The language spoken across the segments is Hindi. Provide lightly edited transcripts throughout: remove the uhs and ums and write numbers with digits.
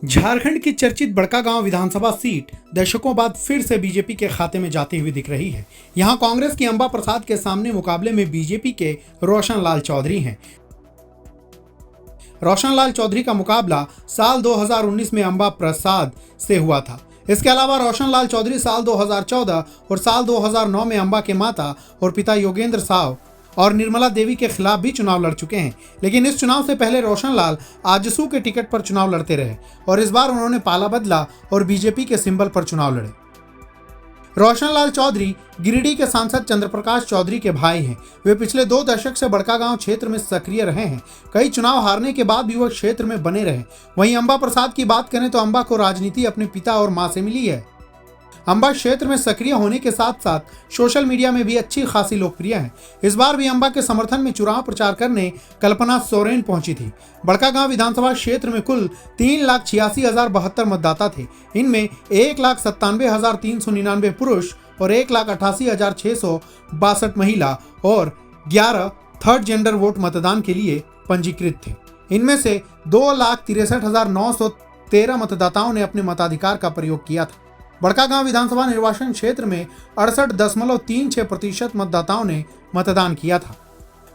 झारखंड की चर्चित बड़कागांव विधानसभा सीट दशकों बाद फिर से बीजेपी के खाते में जाती हुई दिख रही है। यहां कांग्रेस की अंबा प्रसाद के सामने मुकाबले में बीजेपी के रोशन लाल चौधरी हैं। रोशन लाल चौधरी का मुकाबला साल 2019 में अंबा प्रसाद से हुआ था। इसके अलावा रोशन लाल चौधरी साल 2014 और साल 2009 में अंबा के माता और पिता योगेंद्र साव और निर्मला देवी के खिलाफ भी चुनाव लड़ चुके हैं, लेकिन इस चुनाव से पहले रोशन लाल आजसू के टिकट पर चुनाव लड़ते रहे और इस बार उन्होंने पाला बदला और बीजेपी के सिंबल पर चुनाव लड़े। रोशन लाल चौधरी गिरिडीह के सांसद चंद्रप्रकाश चौधरी के भाई हैं। वे पिछले 2 दशक से बड़कागांव क्षेत्र में सक्रिय रहे हैं। कई चुनाव हारने के बाद भी वह क्षेत्र में बने रहे। वहीं अंबा प्रसाद की बात करें तो अंबा को राजनीति अपने पिता और मां से मिली है। अंबा क्षेत्र में सक्रिय होने के साथ साथ सोशल मीडिया में भी अच्छी खासी लोकप्रिय है। इस बार भी अंबा के समर्थन में चुनाव प्रचार करने कल्पना सोरेन पहुंची थी। बड़कागांव विधानसभा क्षेत्र में कुल 3,86,072 मतदाता थे। इनमें 1,97,399 पुरुष और 1,88,662 महिला और 11 थर्ड जेंडर वोट मतदान के लिए पंजीकृत थे। इनमें से 2,63,913 मतदाताओं ने अपने मताधिकार का प्रयोग किया था। बड़कागांव विधानसभा निर्वाचन क्षेत्र में 68.36% मतदाताओं ने मतदान किया था।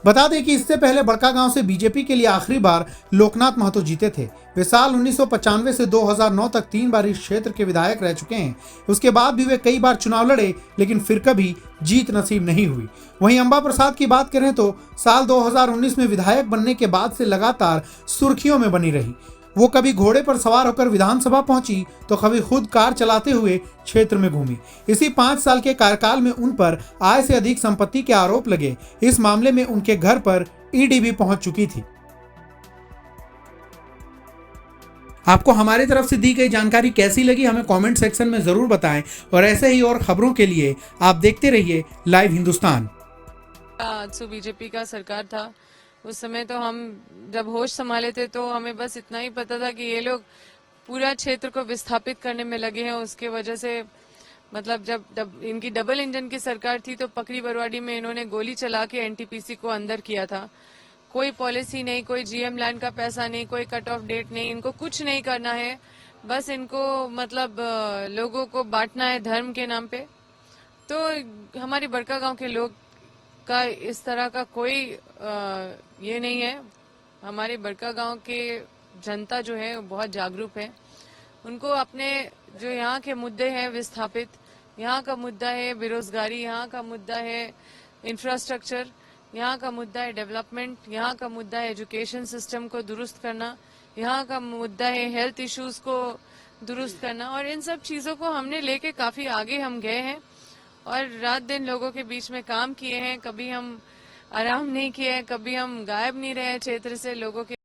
बता दें कि इससे पहले बड़कागांव से बीजेपी के लिए आखिरी बार लोकनाथ महतो जीते थे। वे साल 1995 से 2009 तक 3 बार इस क्षेत्र के विधायक रह चुके हैं। उसके बाद भी वे कई बार चुनाव लड़े, लेकिन फिर कभी जीत नसीब नहीं हुई। वहीं अंबा प्रसाद की बात करें तो साल 2019 में विधायक बनने के बाद से लगातार सुर्खियों में बनी रही। वो कभी घोड़े पर सवार होकर विधानसभा पहुंची तो कभी खुद कार चलाते हुए क्षेत्र में घूमी। इसी 5 साल के कार्यकाल में उन पर आय से अधिक संपत्ति के आरोप लगे। इस मामले में उनके घर पर ईडी भी पहुंच चुकी थी। आपको हमारी तरफ से दी गई जानकारी कैसी लगी हमें कमेंट सेक्शन में जरूर बताएं और ऐसे ही और खबरों के लिए आप देखते रहिए लाइव हिंदुस्तान। बीजेपी का सरकार था उस समय, तो हम जब होश संभाले थे तो हमें बस इतना ही पता था कि ये लोग पूरा क्षेत्र को विस्थापित करने में लगे हैं। उसके वजह से मतलब जब इनकी डबल इंजन की सरकार थी तो पकड़ी बरवाड़ी में इन्होंने गोली चला के एनटीपीसी को अंदर किया था। कोई पॉलिसी नहीं, कोई जीएम लैंड का पैसा नहीं, कोई कट ऑफ डेट नहीं, इनको कुछ नहीं करना है। बस इनको मतलब लोगों को बांटना है धर्म के नाम पे। तो हमारे बड़कागांव के लोग का इस तरह का कोई ये नहीं है। हमारे बड़कागांव के जनता जो है बहुत जागरूक है। उनको अपने जो यहाँ के मुद्दे हैं विस्थापित, यहाँ का मुद्दा है बेरोजगारी, यहाँ का मुद्दा है इंफ्रास्ट्रक्चर, यहाँ का मुद्दा है डेवलपमेंट, यहाँ का मुद्दा है एजुकेशन सिस्टम को दुरुस्त करना, यहाँ का मुद्दा है हेल्थ इश्यूज को दुरुस्त करना। और इन सब चीजों को हमने लेके काफी आगे हम गए हैं और रात दिन लोगों के बीच में काम किए हैं। कभी हम आराम नहीं किए हैं, कभी हम गायब नहीं रहे क्षेत्र से लोगों के